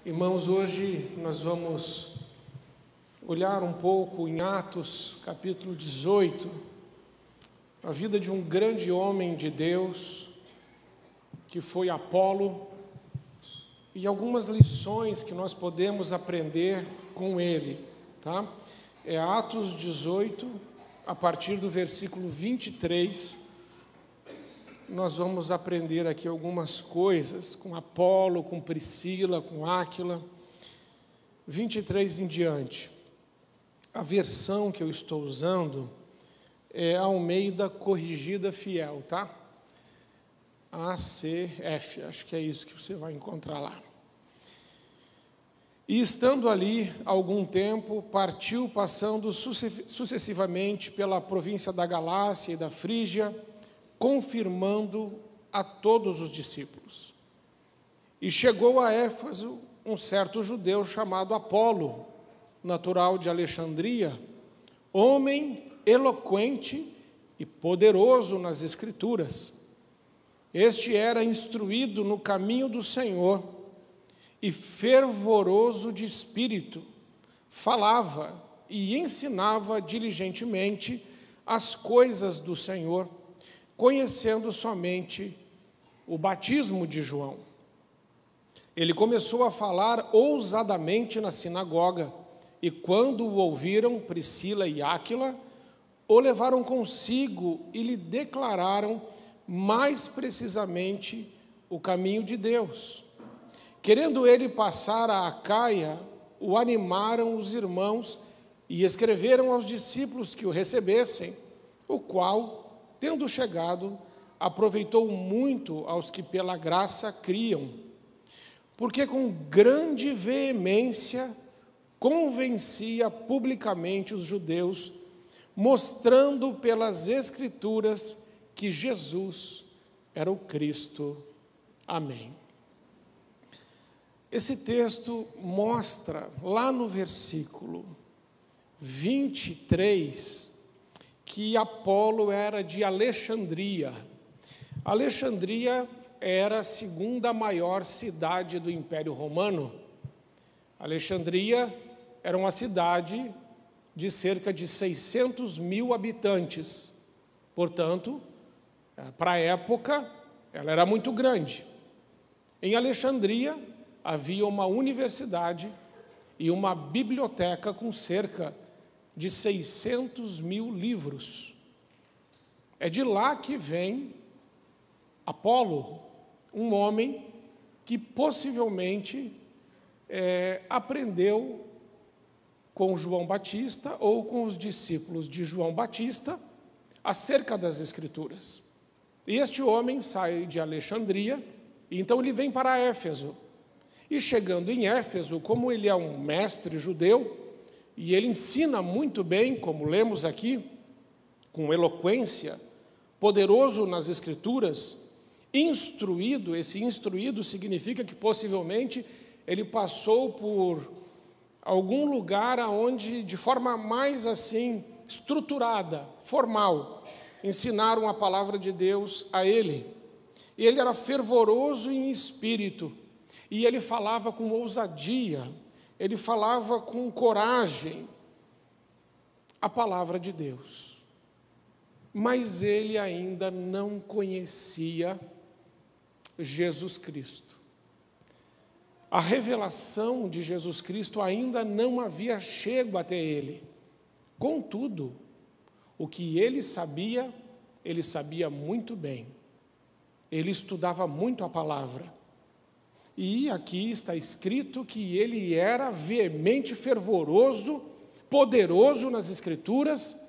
Irmãos, hoje nós vamos olhar um pouco em Atos, capítulo 18, a vida de um grande homem de Deus, que foi Apolo, e algumas lições que nós podemos aprender com ele, tá? É Atos 18, a partir do versículo 23, nós vamos aprender aqui algumas coisas com Apolo, com Priscila, com Áquila, 23 em diante. A versão que eu estou usando é a Almeida Corrigida Fiel, tá? ACF, acho que é isso que você vai encontrar lá. E estando ali algum tempo, partiu passando sucessivamente pela província da Galácia e da Frígia, confirmando a todos os discípulos. E chegou a Éfeso um certo judeu chamado Apolo, natural de Alexandria, homem eloquente e poderoso nas Escrituras. Este era instruído no caminho do Senhor e fervoroso de espírito, falava e ensinava diligentemente as coisas do Senhor, conhecendo somente o batismo de João. Ele começou a falar ousadamente na sinagoga, e quando o ouviram, Priscila e Áquila o levaram consigo e lhe declararam mais precisamente o caminho de Deus. Querendo ele passar a Acaia, o animaram os irmãos e escreveram aos discípulos que o recebessem, o qual, tendo chegado, aproveitou muito aos que pela graça criam, porque com grande veemência convencia publicamente os judeus, mostrando pelas Escrituras que Jesus era o Cristo. Amém. Esse texto mostra, lá no versículo 23, que Apolo era de Alexandria. Alexandria era a segunda maior cidade do Império Romano. Alexandria era uma cidade de cerca de 600 mil habitantes. Portanto, para a época, ela era muito grande. Em Alexandria, havia uma universidade e uma biblioteca com cerca de 600 mil livros. É de lá que vem Apolo, um homem que possivelmente aprendeu com João Batista ou com os discípulos de João Batista acerca das Escrituras. E este homem sai de Alexandria, e então ele vem para Éfeso. E chegando em Éfeso, como ele é um mestre judeu, e ele ensina muito bem, como lemos aqui, com eloquência, poderoso nas Escrituras, instruído. Esse instruído significa que possivelmente ele passou por algum lugar onde, de forma mais assim, estruturada, formal, ensinaram a palavra de Deus a ele. E ele era fervoroso em espírito, e ele falava com ousadia, ele falava com coragem a palavra de Deus. Mas ele ainda não conhecia Jesus Cristo. A revelação de Jesus Cristo ainda não havia chegado até ele. Contudo, o que ele sabia muito bem. Ele estudava muito a palavra. E aqui está escrito que ele era veemente, fervoroso, poderoso nas Escrituras.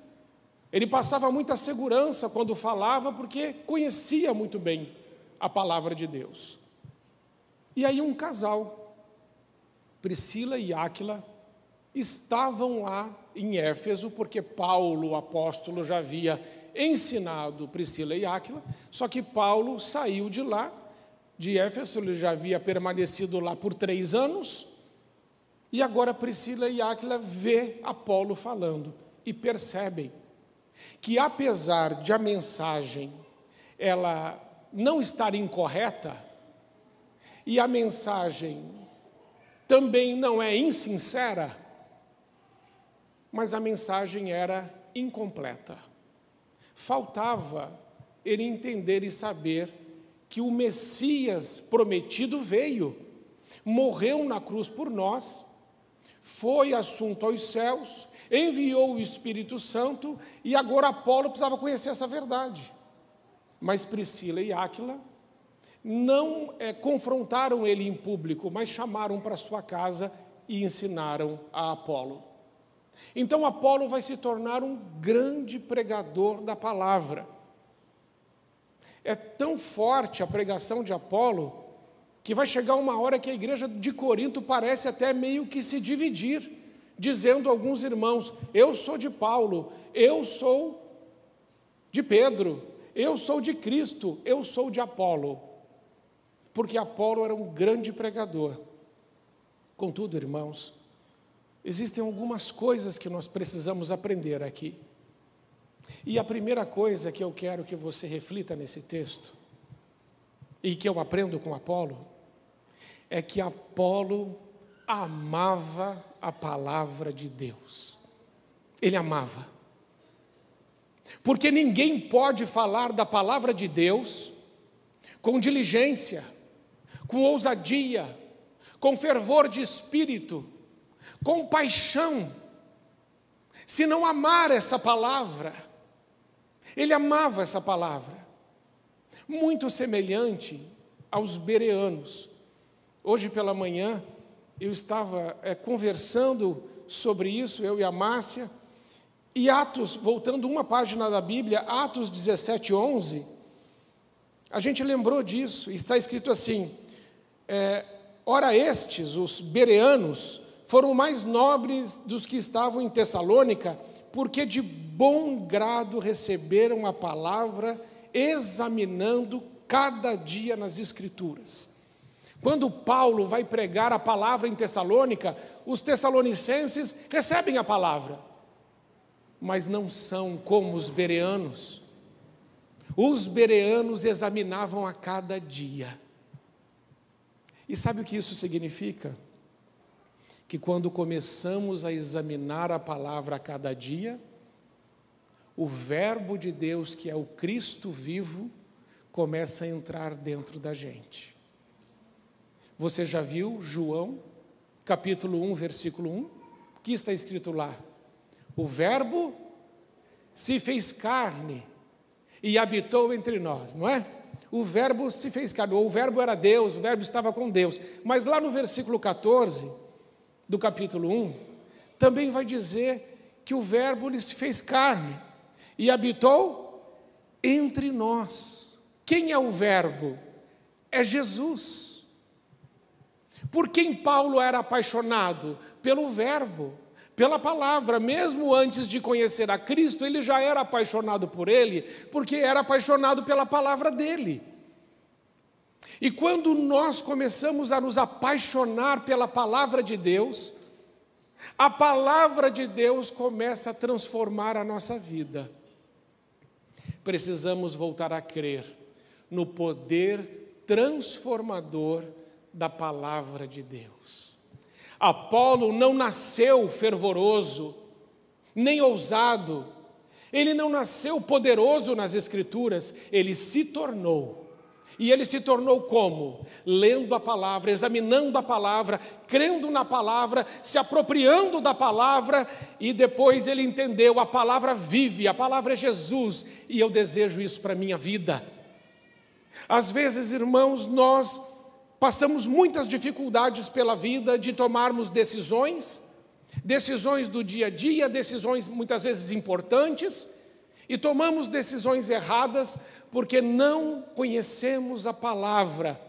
Ele passava muita segurança quando falava, porque conhecia muito bem a palavra de Deus. E aí um casal, Priscila e Áquila, estavam lá em Éfeso, porque Paulo, o apóstolo, já havia ensinado Priscila e Áquila, só que Paulo saiu de lá, de Éfeso, ele já havia permanecido lá por 3 anos, e agora Priscila e Áquila vê Apolo falando, e percebem que apesar de a mensagem ela não estar incorreta, e a mensagem também não é insincera, mas a mensagem era incompleta. Faltava ele entender e saber que o Messias prometido veio, morreu na cruz por nós, foi assunto aos céus, enviou o Espírito Santo, e agora Apolo precisava conhecer essa verdade. Mas Priscila e Áquila não confrontaram ele em público, mas chamaram para sua casa e ensinaram a Apolo. Então Apolo vai se tornar um grande pregador da palavra. É tão forte a pregação de Apolo, que vai chegar uma hora que a igreja de Corinto parece até meio que se dividir, dizendo a alguns irmãos: eu sou de Paulo, eu sou de Pedro, eu sou de Cristo, eu sou de Apolo. Porque Apolo era um grande pregador. Contudo, irmãos, existem algumas coisas que nós precisamos aprender aqui. E a primeira coisa que eu quero que você reflita nesse texto, e que eu aprendo com Apolo, é que Apolo amava a palavra de Deus. Ele amava. Porque ninguém pode falar da palavra de Deus com diligência, com ousadia, com fervor de espírito, com paixão, se não amar essa palavra. Ele amava essa palavra, muito semelhante aos bereanos. Hoje pela manhã eu estava conversando sobre isso, eu e a Márcia, e Atos, voltando uma página da Bíblia, Atos 17:11, a gente lembrou disso, está escrito assim: ora estes, os bereanos, foram mais nobres dos que estavam em Tessalônica, porque de bom grado receberam a palavra, examinando cada dia nas Escrituras. Quando Paulo vai pregar a palavra em Tessalônica, os tessalonicenses recebem a palavra, mas não são como os bereanos. Os bereanos examinavam a cada dia. E sabe o que isso significa? Que quando começamos a examinar a palavra a cada dia, o verbo de Deus, que é o Cristo vivo, começa a entrar dentro da gente. Você já viu João, capítulo 1, versículo 1? O que está escrito lá? O verbo se fez carne e habitou entre nós, não é? O verbo se fez carne, o verbo era Deus, o verbo estava com Deus. Mas lá no versículo 14 do capítulo 1, também vai dizer que o verbo se fez carne e habitou entre nós. Quem é o verbo? É Jesus. Por quem Paulo era apaixonado? Pelo verbo, pela palavra. Mesmo antes de conhecer a Cristo, ele já era apaixonado por ele, porque era apaixonado pela palavra dele. E quando nós começamos a nos apaixonar pela palavra de Deus, a palavra de Deus começa a transformar a nossa vida. Precisamos voltar a crer no poder transformador da palavra de Deus. Apolo não nasceu fervoroso, nem ousado, ele não nasceu poderoso nas Escrituras, ele se tornou. E ele se tornou como? Lendo a palavra, examinando a palavra, crendo na palavra, se apropriando da palavra, e depois ele entendeu: a palavra vive, a palavra é Jesus, e eu desejo isso para a minha vida. Às vezes, irmãos, nós passamos muitas dificuldades pela vida de tomarmos decisões do dia a dia, decisões muitas vezes importantes, e tomamos decisões erradas porque não conhecemos a palavra.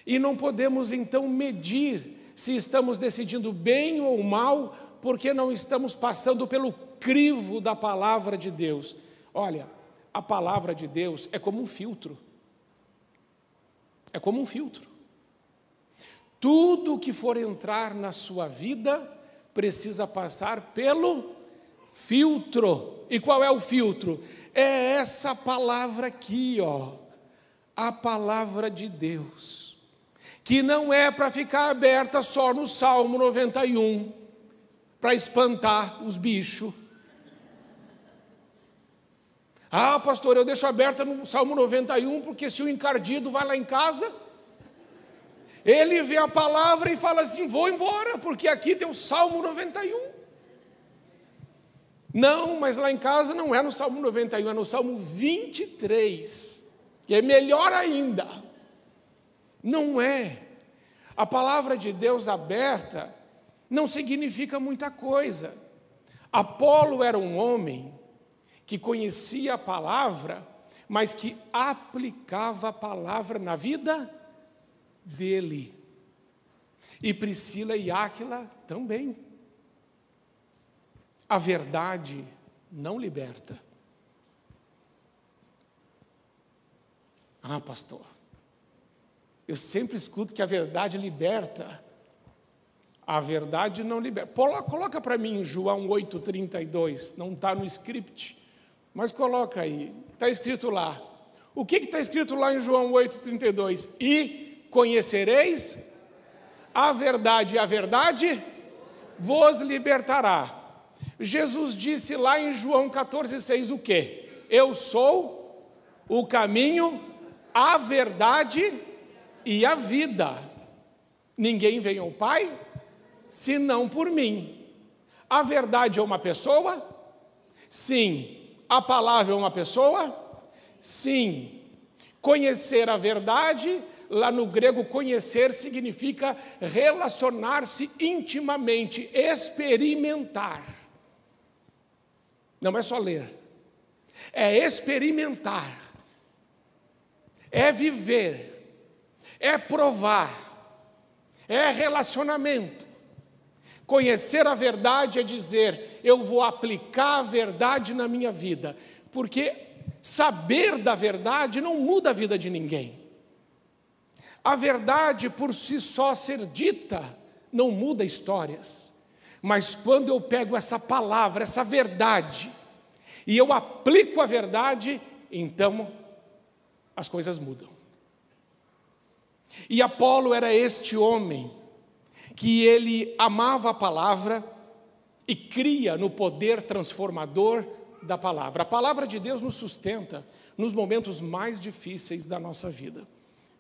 E não podemos então medir se estamos decidindo bem ou mal, porque não estamos passando pelo crivo da palavra de Deus. Olha, a palavra de Deus é como um filtro. É como um filtro. Tudo que for entrar na sua vida precisa passar pelo filtro. E qual é o filtro? É essa palavra aqui, ó, a palavra de Deus. que não é para ficar aberta só no Salmo 91, para espantar os bichos. Ah, pastor, eu deixo aberta no Salmo 91, porque se o encardido vai lá em casa, ele vê a palavra e fala assim, vou embora, porque aqui tem o Salmo 91. Não, mas lá em casa não é no Salmo 91, é no Salmo 23, que é melhor ainda. Não é. A palavra de Deus aberta não significa muita coisa. Apolo era um homem que conhecia a palavra, mas que aplicava a palavra na vida dele. E Priscila e Áquila também. A verdade não liberta. Ah, pastor, eu sempre escuto que a verdade liberta. A verdade não liberta. Coloca para mim João 8,32. Não está no script, mas coloca aí. Está escrito lá. O que está escrito lá em João 8,32? E conhecereis a verdade vos libertará. Jesus disse lá em João 14,6 o quê? Eu sou o caminho, a verdade e a vida. Ninguém vem ao Pai senão por mim. A verdade é uma pessoa? Sim. A palavra é uma pessoa? Sim. Conhecer a verdade, lá no grego conhecer significa relacionar-se intimamente, experimentar. Não é só ler, é experimentar, é viver, é provar, é relacionamento. Conhecer a verdade é dizer, eu vou aplicar a verdade na minha vida, porque saber da verdade não muda a vida de ninguém. A verdade por si só ser dita não muda histórias, mas quando eu pego essa palavra, essa verdade, e eu aplico a verdade, então as coisas mudam. E Apolo era este homem que ele amava a palavra e cria no poder transformador da palavra. A palavra de Deus nos sustenta nos momentos mais difíceis da nossa vida.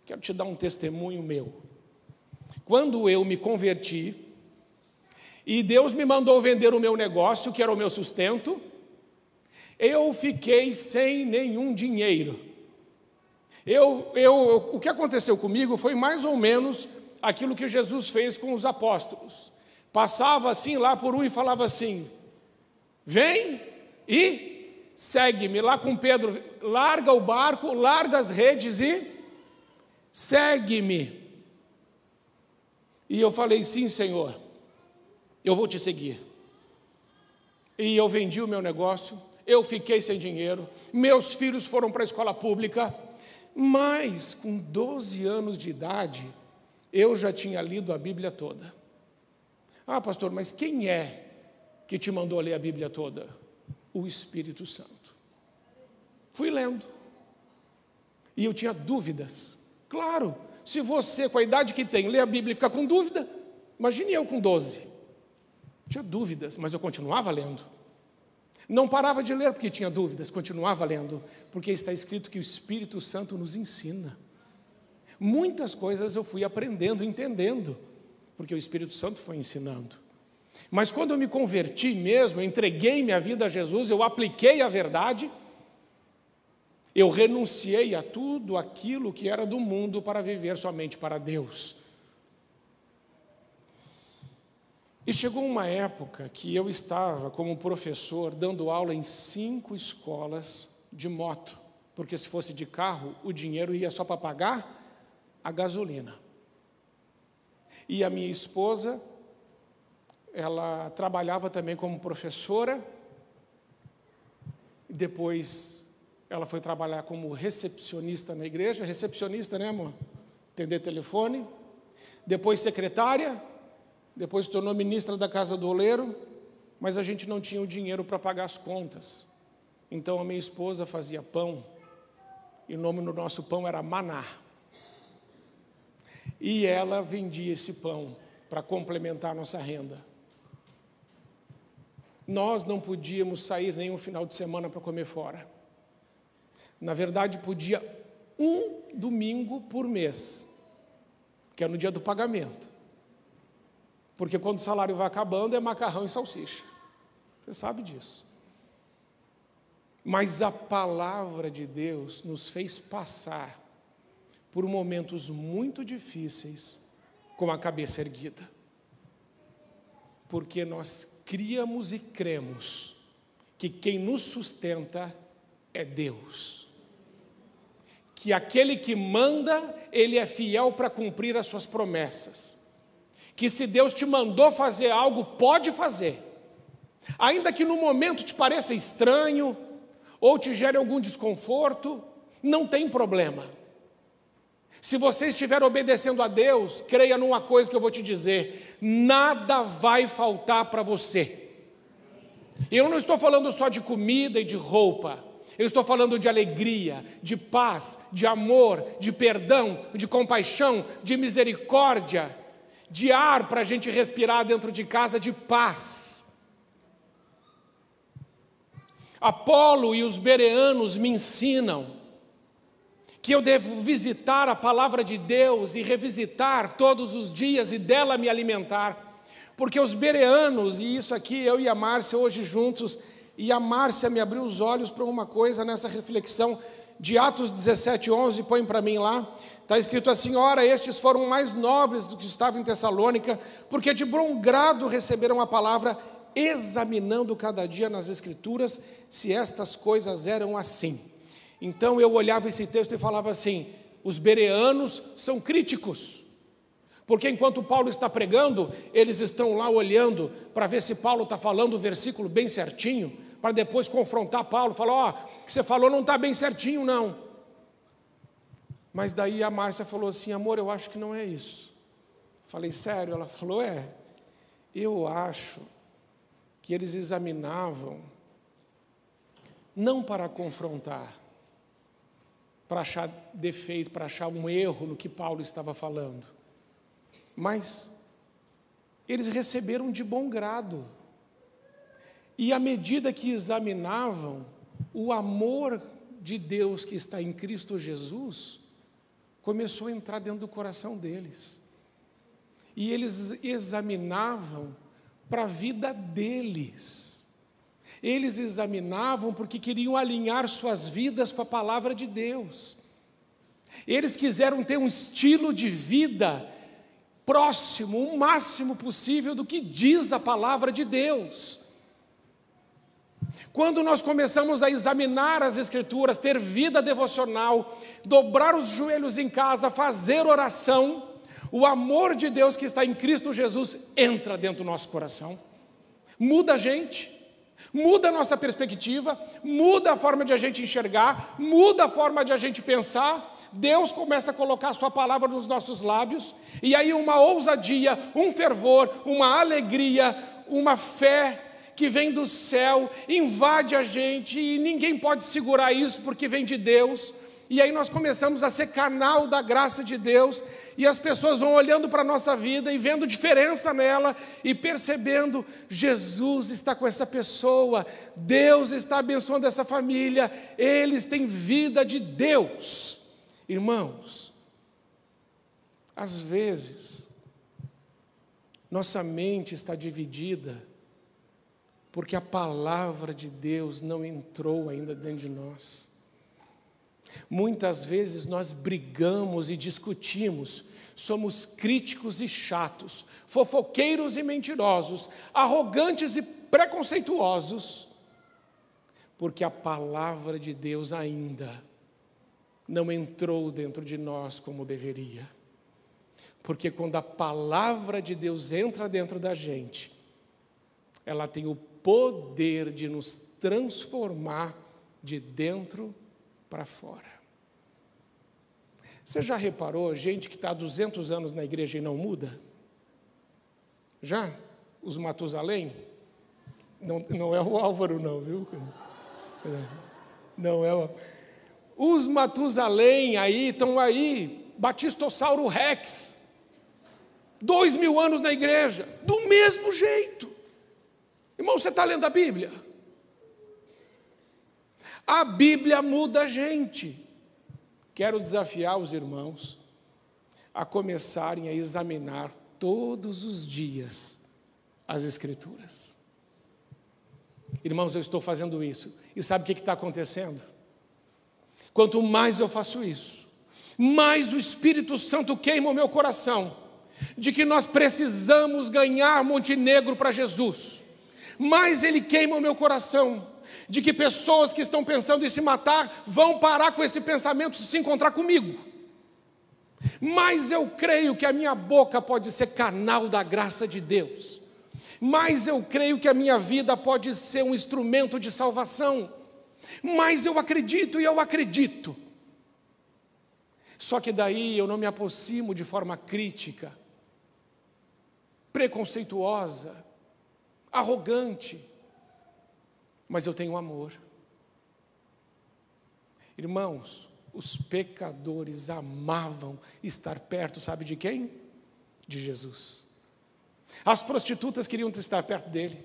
Quero te dar um testemunho meu. Quando eu me converti e Deus me mandou vender o meu negócio, que era o meu sustento, eu fiquei sem nenhum dinheiro. O que aconteceu comigo foi mais ou menos aquilo que Jesus fez com os apóstolos. Passava assim lá por um e falava assim, vem e segue-me. Lá com Pedro, larga o barco, larga as redes e segue-me. E eu falei, sim, Senhor, eu vou te seguir. E eu vendi o meu negócio, eu fiquei sem dinheiro, meus filhos foram para a escola pública, mas com 12 anos de idade, eu já tinha lido a Bíblia toda. Ah, pastor, mas quem é que te mandou ler a Bíblia toda? O Espírito Santo. Fui lendo. E eu tinha dúvidas. Claro, se você, com a idade que tem, lê a Bíblia e fica com dúvida, imagine eu com 12. Tinha dúvidas, mas eu continuava lendo. Não parava de ler porque tinha dúvidas, continuava lendo, porque está escrito que o Espírito Santo nos ensina. Muitas coisas eu fui aprendendo, entendendo, porque o Espírito Santo foi ensinando. Mas quando eu me converti mesmo, eu entreguei minha vida a Jesus, eu apliquei a verdade, eu renunciei a tudo aquilo que era do mundo para viver somente para Deus. E chegou uma época que eu estava como professor dando aula em 5 escolas de moto, porque se fosse de carro, o dinheiro ia só para pagar a gasolina. E a minha esposa, ela trabalhava também como professora, depois ela foi trabalhar como recepcionista na igreja, recepcionista, né, amor? Atender telefone, depois secretária, depois se tornou ministra da Casa do Oleiro, mas a gente não tinha o dinheiro para pagar as contas. Então a minha esposa fazia pão, e o nome do nosso pão era maná. e ela vendia esse pão para complementar a nossa renda. Nós não podíamos sair nem um final de semana para comer fora. Na verdade, podia um domingo por mês, que é no dia do pagamento. Porque quando o salário vai acabando, é macarrão e salsicha. Você sabe disso. Mas a palavra de Deus nos fez passar por momentos muito difíceis com a cabeça erguida. Porque nós criamos e cremos que quem nos sustenta é Deus. Que aquele que manda, Ele é fiel para cumprir as suas promessas. Que se Deus te mandou fazer algo, pode fazer. Ainda que no momento te pareça estranho, ou te gere algum desconforto, não tem problema. Se você estiver obedecendo a Deus, creia numa coisa que eu vou te dizer: nada vai faltar para você. Eu não estou falando só de comida e de roupa, eu estou falando de alegria, de paz, de amor, de perdão, de compaixão, de misericórdia, de ar para a gente respirar dentro de casa, de paz. Apolo e os bereanos me ensinam que eu devo visitar a palavra de Deus e revisitar todos os dias e dela me alimentar, porque os bereanos, e isso aqui eu e a Márcia hoje juntos, e a Márcia me abriu os olhos para uma coisa nessa reflexão de Atos 17:11, põe para mim lá, está escrito assim: ora, estes foram mais nobres do que estavam em Tessalônica, porque de bom grado receberam a palavra, examinando cada dia nas Escrituras se estas coisas eram assim. Então eu olhava esse texto e falava assim: os bereanos são críticos, porque enquanto Paulo está pregando, eles estão lá olhando para ver se Paulo está falando o versículo bem certinho, para depois confrontar Paulo, falar: ó, o que você falou não está bem certinho não. Mas daí a Márcia falou assim: amor, eu acho que não é isso. Falei: sério? Ela falou: eu acho que eles examinavam não para confrontar, para achar defeito, para achar um erro no que Paulo estava falando, mas eles receberam de bom grado, e à medida que examinavam, o amor de Deus que está em Cristo Jesus começou a entrar dentro do coração deles, e eles examinavam para a vida deles. Eles examinavam porque queriam alinhar suas vidas com a palavra de Deus. Eles quiseram ter um estilo de vida próximo, o máximo possível do que diz a palavra de Deus. Quando nós começamos a examinar as Escrituras, ter vida devocional, dobrar os joelhos em casa, fazer oração, o amor de Deus que está em Cristo Jesus entra dentro do nosso coração, muda a gente, muda a nossa perspectiva, muda a forma de a gente enxergar, muda a forma de a gente pensar. Deus começa a colocar a sua palavra nos nossos lábios, e aí uma ousadia, um fervor, uma alegria, uma fé que vem do céu, invade a gente, e ninguém pode segurar isso porque vem de Deus. E aí nós começamos a ser canal da graça de Deus, e as pessoas vão olhando para a nossa vida e vendo diferença nela, e percebendo: Jesus está com essa pessoa, Deus está abençoando essa família, eles têm vida de Deus. Irmãos, às vezes, nossa mente está dividida, porque a palavra de Deus não entrou ainda dentro de nós. Muitas vezes nós brigamos e discutimos, somos críticos e chatos, fofoqueiros e mentirosos, arrogantes e preconceituosos, porque a palavra de Deus ainda não entrou dentro de nós como deveria. Porque quando a palavra de Deus entra dentro da gente, ela tem o poder de nos transformar de dentro para fora. Você já reparou gente que está há 200 anos na igreja e não muda? Já? Os Matusalém? Não é o Álvaro não, viu? Não é o... Os Matusalém aí, estão aí, Batistossauro Rex, 2000 anos na igreja, do mesmo jeito. Irmão, você está lendo a Bíblia? A Bíblia muda a gente. Quero desafiar os irmãos a começarem a examinar todos os dias as Escrituras. Irmãos, eu estou fazendo isso. E sabe o que está acontecendo? Quanto mais eu faço isso, mais o Espírito Santo queima o meu coração de que nós precisamos ganhar Montenegro para Jesus. Mais ele queima o meu coração de que pessoas que estão pensando em se matar vão parar com esse pensamento e se encontrar comigo. Mas eu creio que a minha boca pode ser canal da graça de Deus. Mas eu creio que a minha vida pode ser um instrumento de salvação. Mas eu acredito e eu acredito. Só que daí eu não me aproximo de forma crítica, preconceituosa, arrogante, mas eu tenho amor. Irmãos, os pecadores amavam estar perto, sabe de quem? De Jesus. As prostitutas queriam estar perto dele.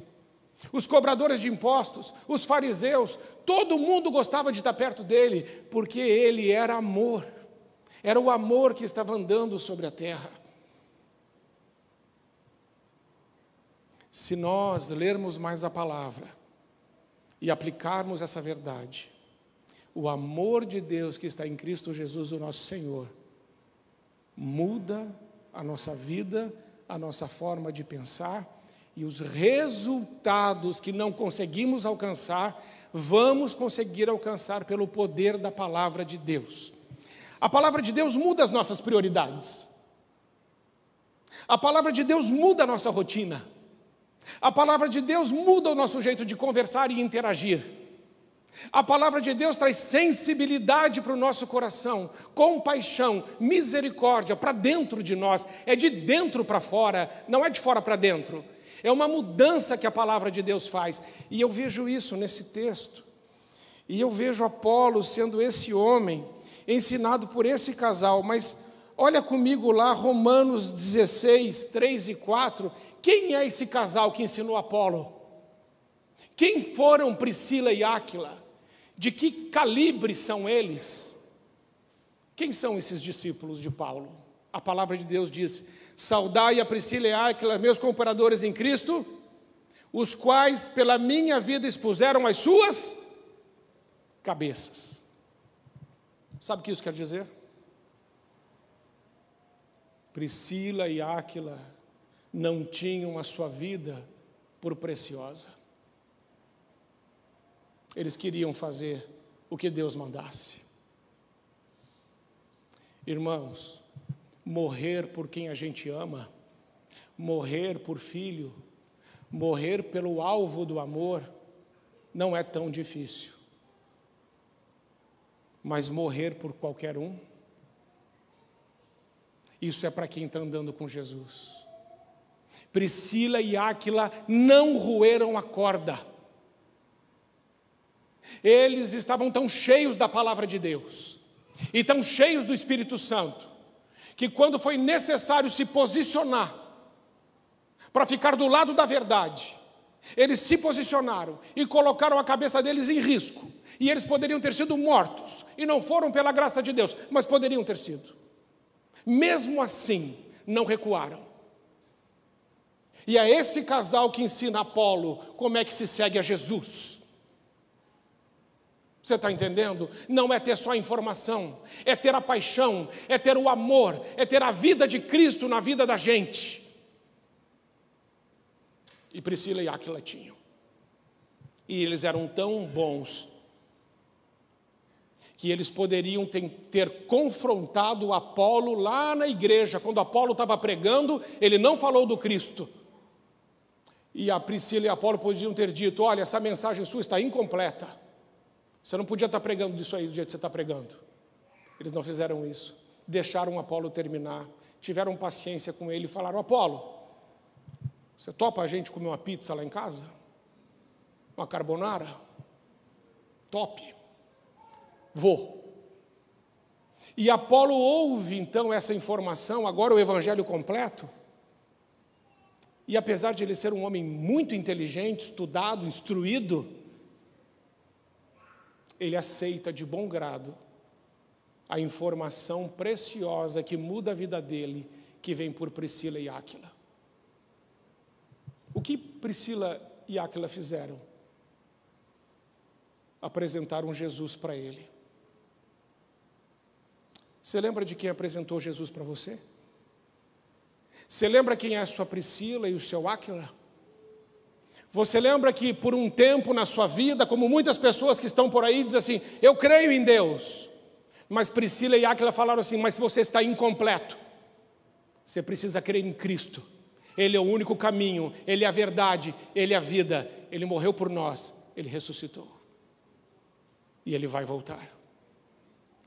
Os cobradores de impostos, os fariseus, todo mundo gostava de estar perto dele, porque ele era amor. Era o amor que estava andando sobre a terra. Se nós lermos mais a palavra e aplicarmos essa verdade, o amor de Deus que está em Cristo Jesus, o nosso Senhor, muda a nossa vida, a nossa forma de pensar, e os resultados que não conseguimos alcançar, vamos conseguir alcançar pelo poder da palavra de Deus. A palavra de Deus muda as nossas prioridades. A palavra de Deus muda a nossa rotina. A palavra de Deus muda o nosso jeito de conversar e interagir. A palavra de Deus traz sensibilidade para o nosso coração, compaixão, misericórdia para dentro de nós. É de dentro para fora, não é de fora para dentro. É uma mudança que a palavra de Deus faz. E eu vejo isso nesse texto. E eu vejo Apolo sendo esse homem, ensinado por esse casal. Mas olha comigo lá, Romanos 16, 3 e 4. Quem é esse casal que ensinou Apolo? Quem foram Priscila e Áquila? De que calibre são eles? Quem são esses discípulos de Paulo? A palavra de Deus diz: saudai a Priscila e Áquila, meus cooperadores em Cristo, os quais pela minha vida expuseram as suas cabeças. Sabe o que isso quer dizer? Priscila e Áquila não tinham a sua vida por preciosa. Eles queriam fazer o que Deus mandasse. Irmãos, morrer por quem a gente ama, morrer por filho, morrer pelo alvo do amor, não é tão difícil. Mas morrer por qualquer um, isso é para quem está andando com Jesus. Priscila e Áquila não roeram a corda. Eles estavam tão cheios da palavra de Deus e tão cheios do Espírito Santo, que quando foi necessário se posicionar para ficar do lado da verdade, eles se posicionaram e colocaram a cabeça deles em risco. E eles poderiam ter sido mortos, e não foram pela graça de Deus, mas poderiam ter sido. Mesmo assim, não recuaram. E é esse casal que ensina Apolo como é que se segue a Jesus. Você está entendendo? Não é ter só a informação, é ter a paixão, é ter o amor, é ter a vida de Cristo na vida da gente. E Priscila e Áquila tinham. E eles eram tão bons que eles poderiam ter confrontado Apolo lá na igreja. Quando Apolo estava pregando, ele não falou do Cristo. E a Priscila e Apolo podiam ter dito: olha, essa mensagem sua está incompleta. Você não podia estar pregando disso aí do jeito que você está pregando. Eles não fizeram isso. Deixaram Apolo terminar. Tiveram paciência com ele e falaram: Apolo, você topa a gente comer uma pizza lá em casa? Uma carbonara? Top. Vou. E Apolo ouve então essa informação, agora o evangelho completo, E apesar de ele ser um homem muito inteligente, estudado, instruído, ele aceita de bom grado a informação preciosa que muda a vida dele, que vem por Priscila e Áquila. O que Priscila e Áquila fizeram? Apresentaram Jesus para ele. Você lembra de quem apresentou Jesus para você? Você lembra quem é a sua Priscila e o seu Áquila? Você lembra que por um tempo na sua vida, como muitas pessoas que estão por aí, dizem assim, eu creio em Deus. Mas Priscila e Áquila falaram assim, mas você está incompleto. Você precisa crer em Cristo. Ele é o único caminho, Ele é a verdade, Ele é a vida. Ele morreu por nós, Ele ressuscitou. E Ele vai voltar.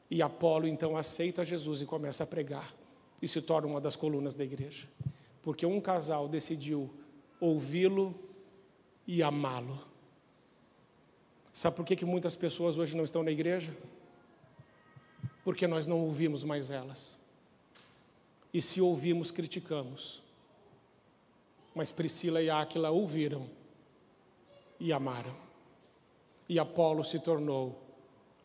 E Apolo então aceita Jesus e começa a pregar. E se torna uma das colunas da igreja. Porque um casal decidiu ouvi-lo e amá-lo. Sabe por que muitas pessoas hoje não estão na igreja? Porque nós não ouvimos mais elas. E se ouvimos, criticamos. Mas Priscila e Áquila ouviram e amaram. E Apolo se tornou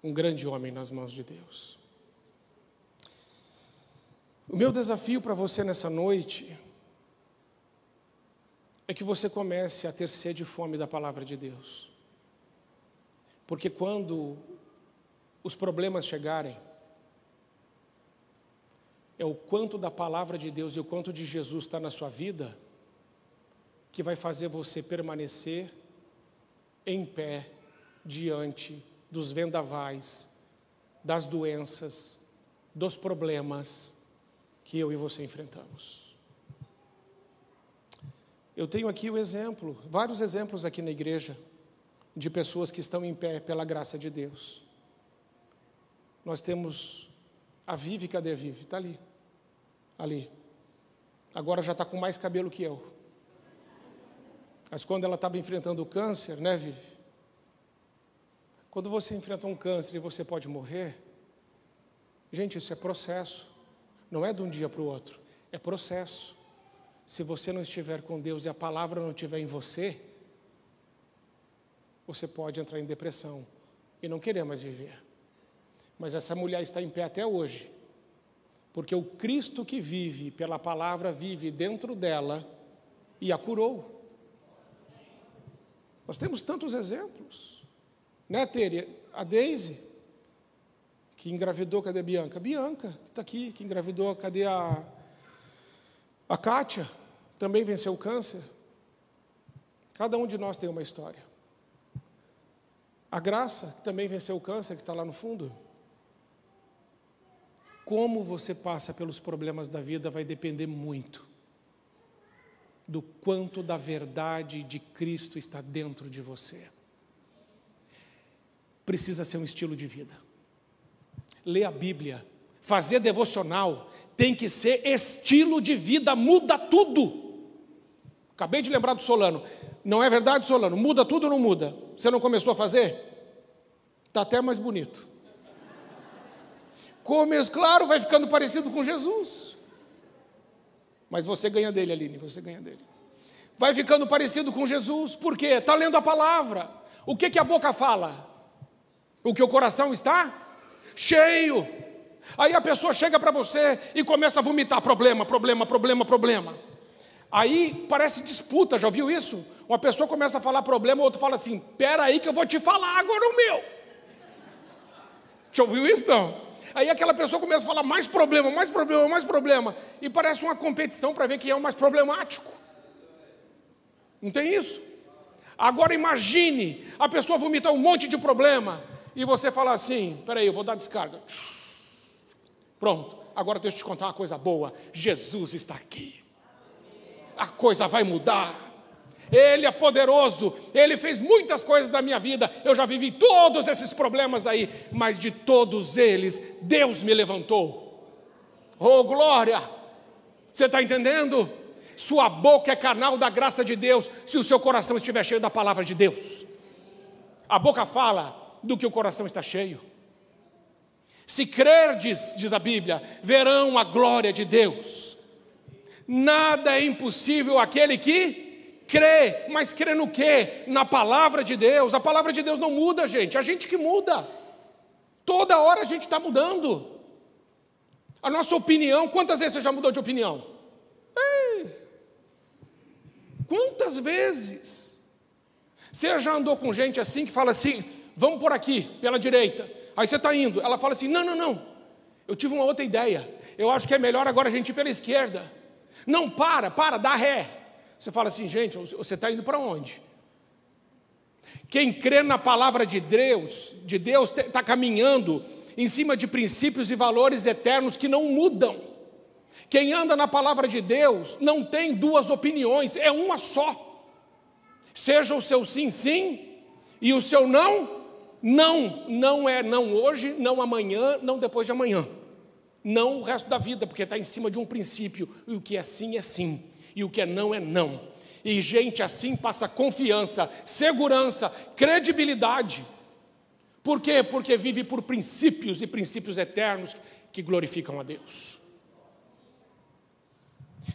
um grande homem nas mãos de Deus. O meu desafio para você nessa noite é que você comece a ter sede e fome da palavra de Deus. Porque quando os problemas chegarem, é o quanto da palavra de Deus e o quanto de Jesus está na sua vida que vai fazer você permanecer em pé diante dos vendavais, das doenças, dos problemas que eu e você enfrentamos. Eu tenho aqui o exemplo, vários exemplos aqui na igreja, de pessoas que estão em pé pela graça de Deus. Nós temos a Vivi, cadê a Vivi? Está ali, ali. Agora já está com mais cabelo que eu. Mas quando ela estava enfrentando o câncer, né, Vivi? Quando você enfrenta um câncer e você pode morrer, gente, isso é processo. Não é de um dia para o outro, é processo. Se você não estiver com Deus e a palavra não estiver em você, você pode entrar em depressão e não querer mais viver. Mas essa mulher está em pé até hoje, porque o Cristo que vive pela palavra vive dentro dela e a curou. Nós temos tantos exemplos, né, Tere? A Deise, que engravidou, cadê a Bianca? Bianca, que está aqui, que engravidou, cadê a Kátia? Também venceu o câncer. Cada um de nós tem uma história. A Graça, que também venceu o câncer, que está lá no fundo. Como você passa pelos problemas da vida vai depender muito do quanto da verdade de Cristo está dentro de você. Precisa ser um estilo de vida. Ler a Bíblia, fazer devocional, tem que ser estilo de vida, muda tudo. Acabei de lembrar do Solano. Não é verdade, Solano? Muda tudo ou não muda? Você não começou a fazer? Está até mais bonito. Começo, claro, vai ficando parecido com Jesus. Mas você ganha dele, Aline, você ganha dele. Vai ficando parecido com Jesus, por quê? Está lendo a palavra. O que a boca fala? O que o coração está? Cheio. Aí a pessoa chega para você e começa a vomitar problema. Aí parece disputa, já ouviu isso? Uma pessoa começa a falar problema, o outro fala assim, espera aí que eu vou te falar agora o meu. Já ouviu isso, não? Aí aquela pessoa começa a falar mais problema, e parece uma competição para ver quem é o mais problemático. Não tem isso? Agora imagine a pessoa vomitar um monte de problema, e você fala assim, espera aí, eu vou dar descarga. Pronto, agora deixa eu te contar uma coisa boa, Jesus está aqui. A coisa vai mudar. Ele é poderoso, Ele fez muitas coisas na minha vida, eu já vivi todos esses problemas aí, mas de todos eles, Deus me levantou. Oh, glória! Você está entendendo? Sua boca é canal da graça de Deus, se o seu coração estiver cheio da palavra de Deus. A boca fala do que o coração está cheio. Se crerdes, diz a Bíblia, verão a glória de Deus. Nada é impossível àquele que crê. Mas crê no quê? Na palavra de Deus. A palavra de Deus não muda, gente. A gente que muda. Toda hora a gente está mudando. A nossa opinião, quantas vezes você já mudou de opinião? Quantas vezes? Você já andou com gente assim que fala assim, vamos por aqui, pela direita. Aí você está indo, ela fala assim, não, eu tive uma outra ideia. Eu acho que é melhor agora a gente ir pela esquerda. Não, para, dá ré. Você fala assim, gente, você está indo para onde? Quem crê na palavra de Deus está caminhando em cima de princípios e valores eternos que não mudam. Quem anda na palavra de Deus não tem duas opiniões, é uma só. Seja o seu sim, sim, e o seu não, não. Não é não hoje, não amanhã, não depois de amanhã. Não o resto da vida, porque está em cima de um princípio. E o que é sim, e o que é não. E gente assim passa confiança, segurança, credibilidade. Por quê? Porque vive por princípios e princípios eternos que glorificam a Deus.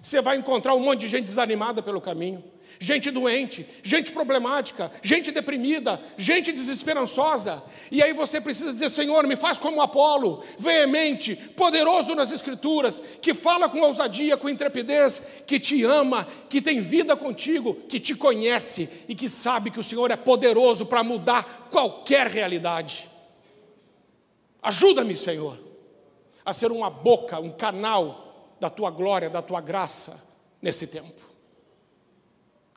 Você vai encontrar um monte de gente desanimada pelo caminho, gente doente, gente problemática, gente deprimida, gente desesperançosa. E aí você precisa dizer, Senhor, me faz como Apolo, veemente, poderoso nas Escrituras, que fala com ousadia, com intrepidez, que te ama, que tem vida contigo, que te conhece e que sabe que o Senhor é poderoso para mudar qualquer realidade. Ajuda-me, Senhor, a ser uma boca, um canal da tua glória, da tua graça nesse tempo.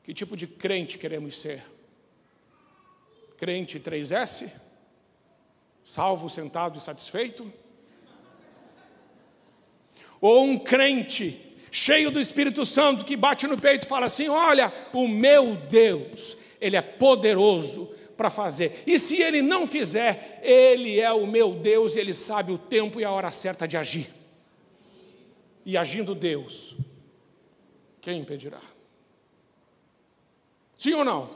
Que tipo de crente queremos ser? Crente 3S? Salvo, sentado e satisfeito? Ou um crente cheio do Espírito Santo que bate no peito e fala assim, olha, o meu Deus, Ele é poderoso para fazer. E se Ele não fizer, Ele é o meu Deus e Ele sabe o tempo e a hora certa de agir. E agindo Deus, quem impedirá? Sim ou não?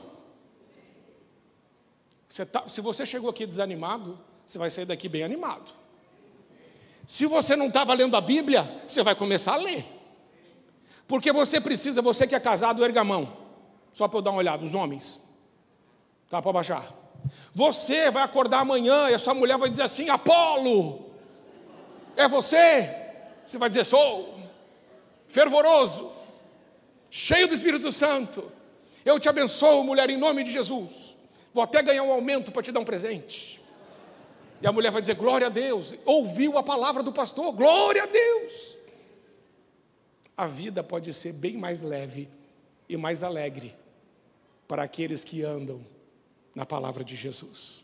Se você chegou aqui desanimado, você vai sair daqui bem animado. Se você não estava lendo a Bíblia, você vai começar a ler. Porque você precisa, você que é casado, erga a mão. Só para eu dar uma olhada, os homens. Tá, pode baixar. Você vai acordar amanhã e a sua mulher vai dizer assim, Apolo, é você? Você vai dizer, sou fervoroso, cheio do Espírito Santo. Eu te abençoo, mulher, em nome de Jesus. Vou até ganhar um aumento para te dar um presente. E a mulher vai dizer, glória a Deus. Ouviu a palavra do pastor, glória a Deus. A vida pode ser bem mais leve e mais alegre para aqueles que andam na palavra de Jesus.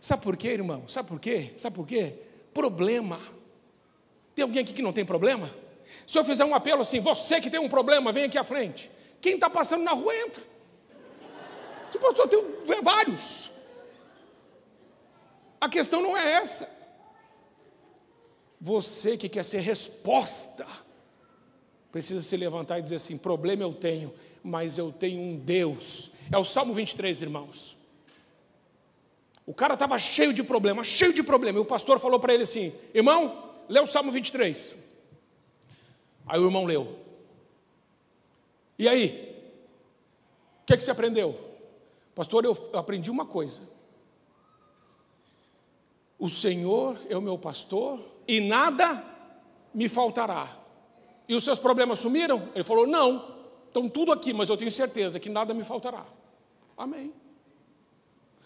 Sabe por quê, irmão? Sabe por quê? Problema. Tem alguém aqui que não tem problema? Se eu fizer um apelo assim, você que tem um problema, vem aqui à frente. Quem está passando na rua, entra. Tipo, eu tenho vários. A questão não é essa. Você que quer ser resposta, precisa se levantar e dizer assim, problema eu tenho, mas eu tenho um Deus. É o Salmo 23, irmãos. O cara estava cheio de problema. E o pastor falou para ele assim, irmão, lê o Salmo 23. Aí o irmão leu. E aí? O que você aprendeu? Pastor, eu aprendi uma coisa. O Senhor é o meu pastor e nada me faltará. E os seus problemas sumiram? Ele falou, não. Estão tudo aqui, mas eu tenho certeza que nada me faltará. Amém.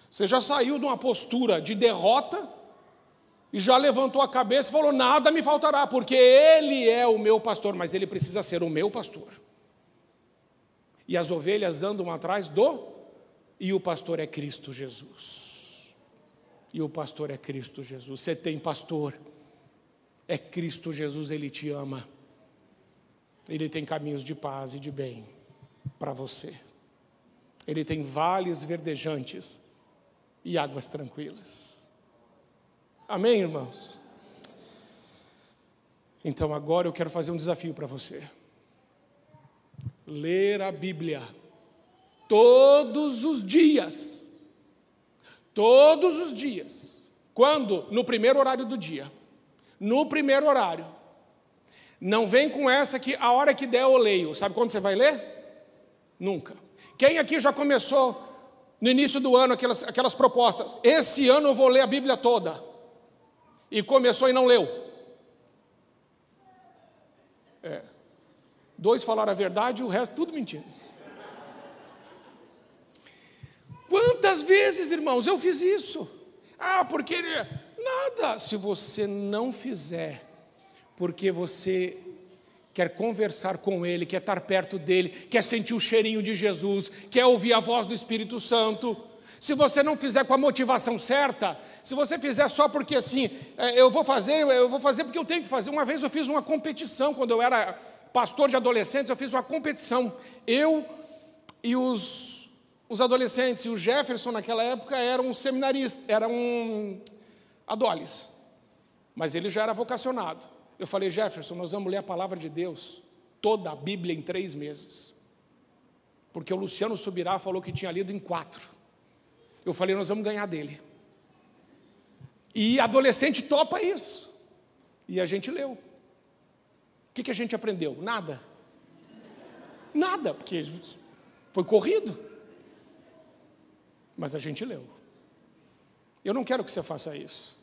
Você já saiu de uma postura de derrota e já levantou a cabeça e falou, nada me faltará, porque Ele é o meu pastor, mas Ele precisa ser o meu pastor. E as ovelhas andam atrás e o pastor é Cristo Jesus. E o pastor é Cristo Jesus. Você tem pastor, é Cristo Jesus, Ele te ama. Ele tem caminhos de paz e de bem para você. Ele tem vales verdejantes e águas tranquilas. Amém, irmãos? Então agora eu quero fazer um desafio para você. Ler a Bíblia todos os dias. Todos os dias. Quando? No primeiro horário do dia. No primeiro horário. Não vem com essa que a hora que der eu leio. Sabe quando você vai ler? Nunca. Quem aqui já começou no início do ano aquelas propostas? Esse ano eu vou ler a Bíblia toda. E começou e não leu. 2 falaram a verdade e o resto tudo mentindo. Quantas vezes, irmãos, eu fiz isso? Porque... Nada. Se você não fizer, porque você quer conversar com Ele, quer estar perto dEle, quer sentir o cheirinho de Jesus, quer ouvir a voz do Espírito Santo, se você não fizer com a motivação certa, se você fizer só porque assim, eu vou fazer porque eu tenho que fazer. Uma vez eu fiz uma competição, quando eu era pastor de adolescentes, eu fiz uma competição. Eu e os adolescentes, e o Jefferson naquela época era um seminarista, era um adoles, mas ele já era vocacionado. Eu falei, Jefferson, nós vamos ler a palavra de Deus, toda a Bíblia em 3 meses, porque o Luciano Subirá falou que tinha lido em 4. Eu falei, nós vamos ganhar dele. E adolescente topa isso. E a gente leu. O que a gente aprendeu? Nada. Nada, porque foi corrido. Mas a gente leu. Eu não quero que você faça isso.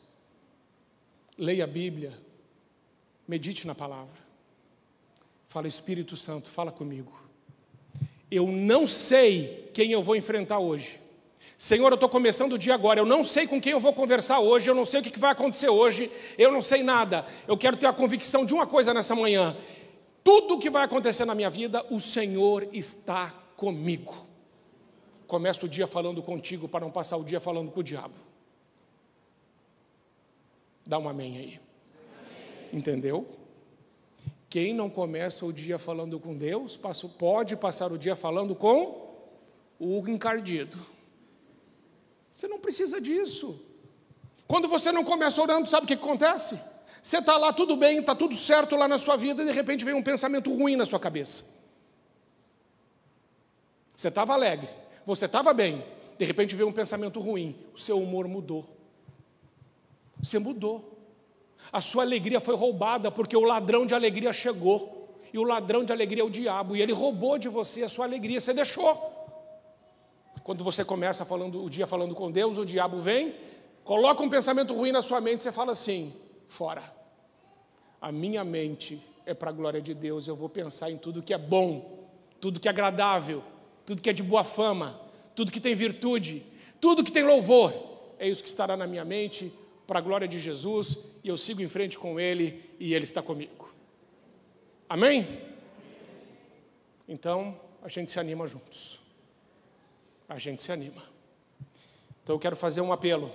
Leia a Bíblia, medite na palavra. Fala, Espírito Santo, fala comigo. Eu não sei quem eu vou enfrentar hoje. Senhor, eu estou começando o dia agora, eu não sei com quem eu vou conversar hoje, eu não sei o que vai acontecer hoje, eu não sei nada. Eu quero ter a convicção de uma coisa nessa manhã. Tudo o que vai acontecer na minha vida, o Senhor está comigo. Começa o dia falando contigo para não passar o dia falando com o diabo. Dá um amém aí. Amém. Entendeu? Quem não começa o dia falando com Deus, pode passar o dia falando com o encardido. Você não precisa disso. Quando você não começa orando, sabe o que acontece? Você está lá, tudo bem, está tudo certo lá na sua vida, e de repente vem um pensamento ruim na sua cabeça. Você estava alegre, você estava bem, de repente veio um pensamento ruim, o seu humor mudou. Você mudou. A sua alegria foi roubada porque o ladrão de alegria chegou. E o ladrão de alegria é o diabo. E ele roubou de você a sua alegria, você deixou. Quando você começa o dia falando com Deus, o diabo vem, coloca um pensamento ruim na sua mente, você fala assim, fora. A minha mente é para a glória de Deus, eu vou pensar em tudo que é bom, tudo que é agradável, tudo que é de boa fama, tudo que tem virtude, tudo que tem louvor. É isso que estará na minha mente, para a glória de Jesus, e eu sigo em frente com Ele, e Ele está comigo. Amém? Então, a gente se anima juntos. A gente se anima. Então, eu quero fazer um apelo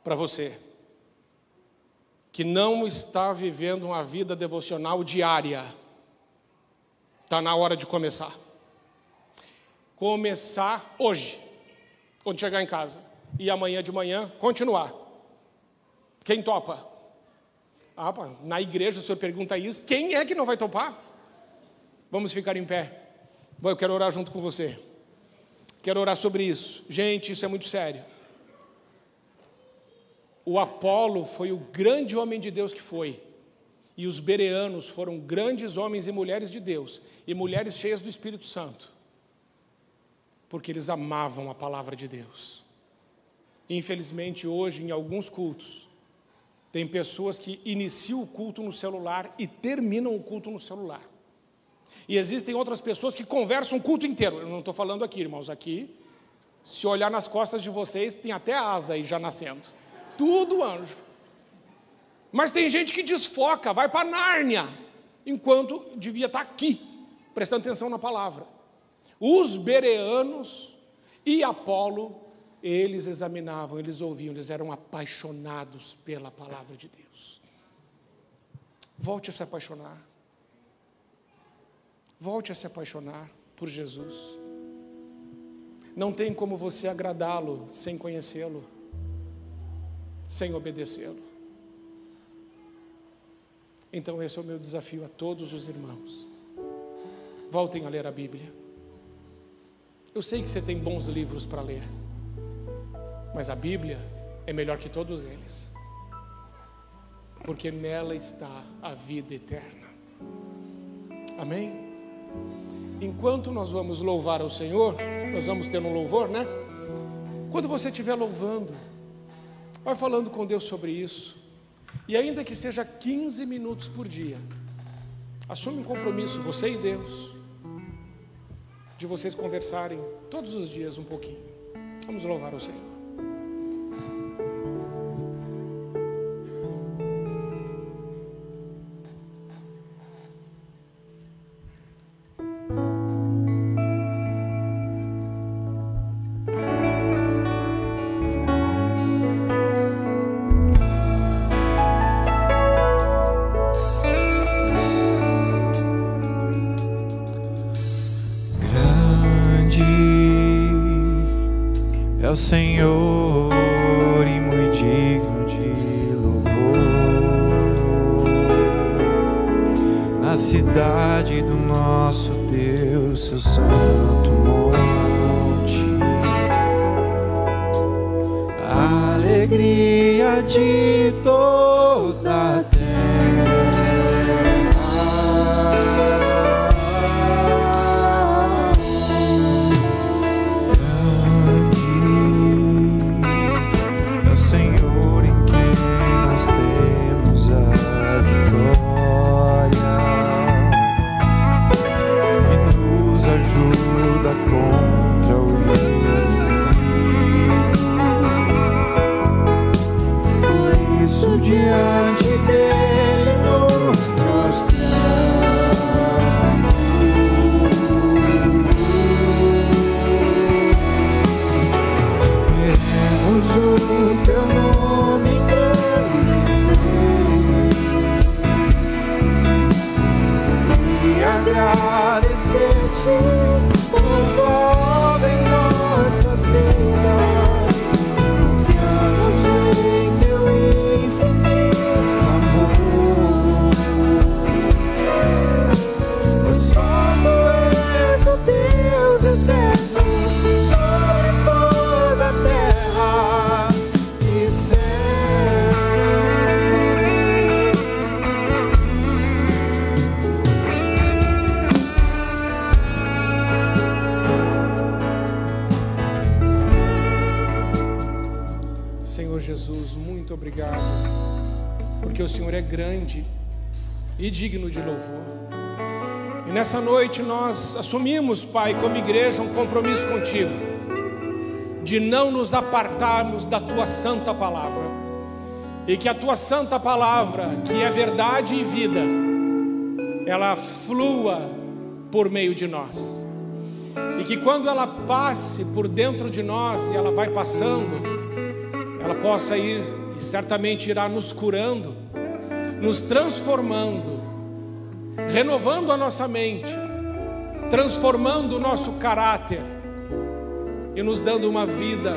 para você, que não está vivendo uma vida devocional diária. Está na hora de começar. Começar hoje, quando chegar em casa. E amanhã de manhã, continuar. Quem topa? Na igreja o senhor pergunta isso, quem é que não vai topar? Vamos ficar em pé. Eu quero orar junto com você. Quero orar sobre isso. Gente, isso é muito sério. O Apolo foi o grande homem de Deus que foi. E os bereanos foram grandes homens e mulheres de Deus. E mulheres cheias do Espírito Santo. Porque eles amavam a palavra de Deus. Infelizmente, hoje, em alguns cultos, tem pessoas que iniciam o culto no celular e terminam o culto no celular. E existem outras pessoas que conversam o culto inteiro. Eu não estou falando aqui, irmãos. Aqui, se olhar nas costas de vocês, tem até asa aí já nascendo. Tudo anjo. Mas tem gente que desfoca, vai para Nárnia, enquanto devia estar aqui, prestando atenção na palavra. Os bereanos e Apolo, eles examinavam, eles ouviam, eles eram apaixonados pela palavra de Deus. Volte a se apaixonar. Volte a se apaixonar por Jesus. Não tem como você agradá-lo sem conhecê-lo, sem obedecê-lo. Então esse é o meu desafio a todos os irmãos. Voltem a ler a Bíblia. Eu sei que você tem bons livros para ler, mas a Bíblia é melhor que todos eles. porque nela está a vida eterna. Amém? Enquanto nós vamos louvar ao Senhor, nós vamos ter um louvor, né? Quando você estiver louvando, vai falando com Deus sobre isso. E ainda que seja 15 minutos por dia, assume um compromisso, você e Deus, de vocês conversarem todos os dias um pouquinho. Vamos louvar ao Senhor. É o Senhor e muito digno de louvor, na cidade do nosso Deus, seu santo monte. A alegria de toda a terra. Contra o inimigo, por isso diante dele nos prostramos. Queremos o teu nome engrandecer e agradecer-te por obra em nossas vidas. Confiamos em teu infinito amor, pois só tu és o Deus eterno sobre toda a terra e céu. Senhor Jesus, muito obrigado, porque o Senhor é grande e digno de louvor. E nessa noite nós assumimos, Pai, como igreja, um compromisso contigo, de não nos apartarmos da Tua santa palavra, e que a Tua santa palavra, que é verdade e vida, ela flua por meio de nós, e que quando ela passe por dentro de nós, e ela vai passando, ela possa ir, e certamente irá nos curando, nos transformando, renovando a nossa mente, transformando o nosso caráter e nos dando uma vida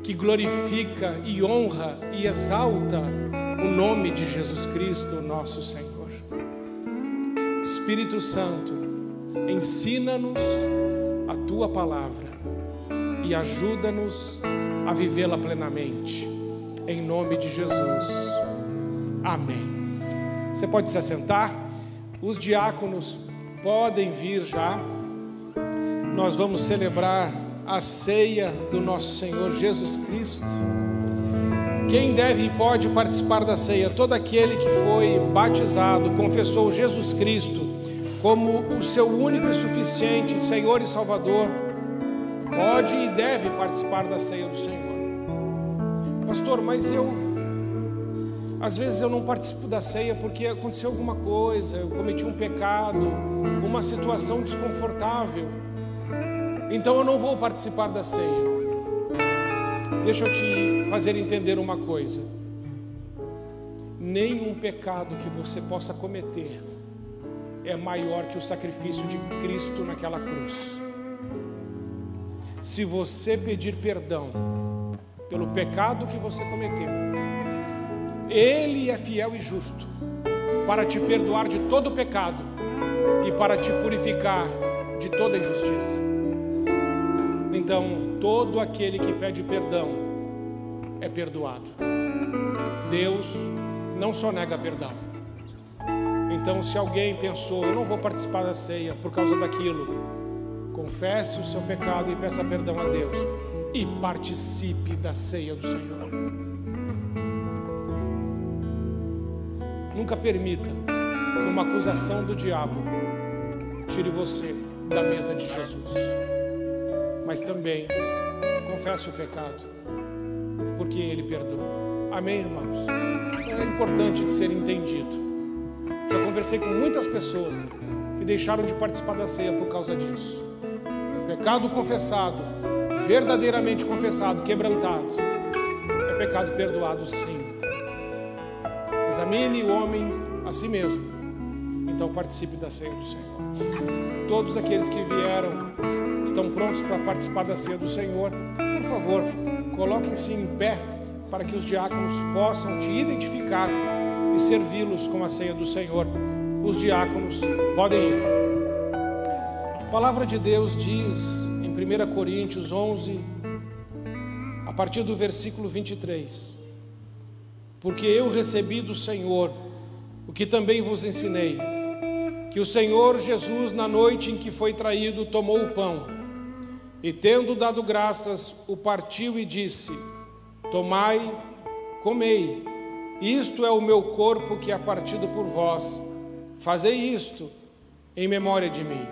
que glorifica e honra e exalta o nome de Jesus Cristo, nosso Senhor. Espírito Santo, ensina-nos a Tua palavra e ajuda-nos a vivê-la plenamente, em nome de Jesus, amém. Você pode se assentar, os diáconos podem vir já. Nós vamos celebrar a ceia do nosso Senhor Jesus Cristo. Quem deve e pode participar da ceia? Todo aquele que foi batizado, confessou Jesus Cristo como o seu único e suficiente Senhor e Salvador, pode e deve participar da ceia do Senhor. Pastor, mas às vezes eu não participo da ceia porque aconteceu alguma coisa, eu cometi um pecado, uma situação desconfortável, então eu não vou participar da ceia. Deixa eu te fazer entender uma coisa: nenhum pecado que você possa cometer é maior que o sacrifício de Cristo naquela cruz. Se você pedir perdão pelo pecado que você cometeu, Ele é fiel e justo para te perdoar de todo o pecado e para te purificar de toda injustiça. Então, todo aquele que pede perdão é perdoado. Deus não sonega perdão. Então, se alguém pensou, eu não vou participar da ceia por causa daquilo, confesse o seu pecado e peça perdão a Deus e participe da ceia do Senhor. Nunca permita que uma acusação do diabo tire você da mesa de Jesus. Mas também confesse o pecado, porque Ele perdoa. Amém, irmãos? Isso é importante de ser entendido. Já conversei com muitas pessoas que deixaram de participar da ceia por causa disso. Pecado confessado, verdadeiramente confessado, quebrantado, é pecado perdoado, sim. Examine o homem a si mesmo, então participe da ceia do Senhor. Todos aqueles que vieram, estão prontos para participar da ceia do Senhor, por favor, coloquem-se em pé para que os diáconos possam te identificar e servi-los com a ceia do Senhor. Os diáconos podem ir. A palavra de Deus diz em 1 Coríntios 11, a partir do versículo 23: porque eu recebi do Senhor o que também vos ensinei, que o Senhor Jesus, na noite em que foi traído, tomou o pão e, tendo dado graças, o partiu e disse: tomai, comei, isto é o meu corpo que é partido por vós, fazei isto em memória de mim.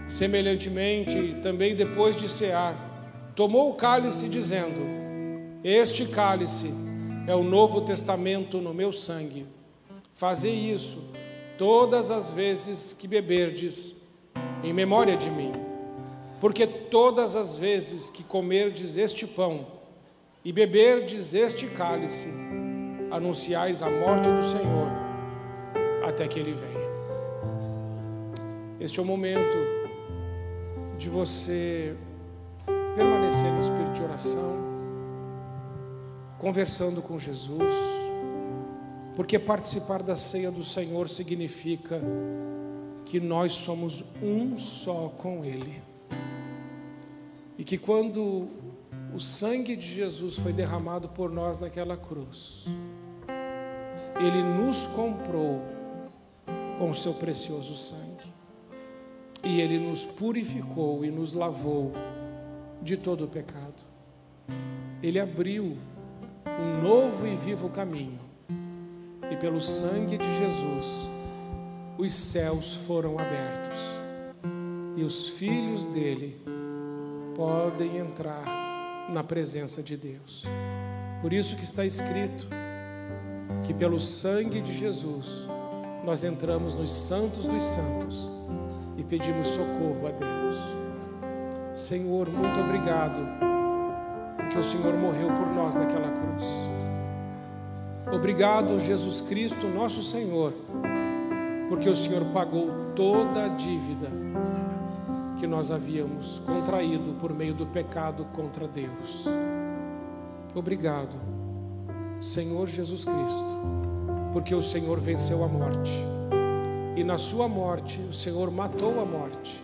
Semelhantemente, também depois de cear, tomou o cálice, dizendo: este cálice é o novo testamento no meu sangue. Fazei isso todas as vezes que beberdes, em memória de mim. Porque todas as vezes que comerdes este pão e beberdes este cálice, anunciais a morte do Senhor até que Ele venha. Este é o momento de você permanecer no espírito de oração, conversando com Jesus, porque participar da ceia do Senhor significa que nós somos um só com Ele, e que quando o sangue de Jesus foi derramado por nós naquela cruz, Ele nos comprou com o seu precioso sangue, e Ele nos purificou e nos lavou de todo o pecado. Ele abriu um novo e vivo caminho, e pelo sangue de Jesus os céus foram abertos e os filhos dele podem entrar na presença de Deus. Por isso que está escrito que pelo sangue de Jesus nós entramos nos santos dos santos e pedimos socorro a Deus. Senhor, muito obrigado, porque o Senhor morreu por nós naquela cruz. Obrigado, Jesus Cristo, nosso Senhor, porque o Senhor pagou toda a dívida que nós havíamos contraído por meio do pecado contra Deus. Obrigado, Senhor Jesus Cristo, porque o Senhor venceu a morte, e na sua morte o Senhor matou a morte,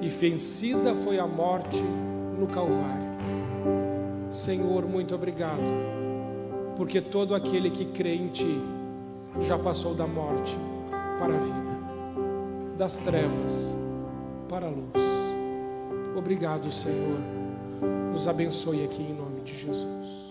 e vencida foi a morte no Calvário. Senhor, muito obrigado, porque todo aquele que crê em Ti já passou da morte para a vida, das trevas para a luz. Obrigado, Senhor. Nos abençoe aqui em nome de Jesus.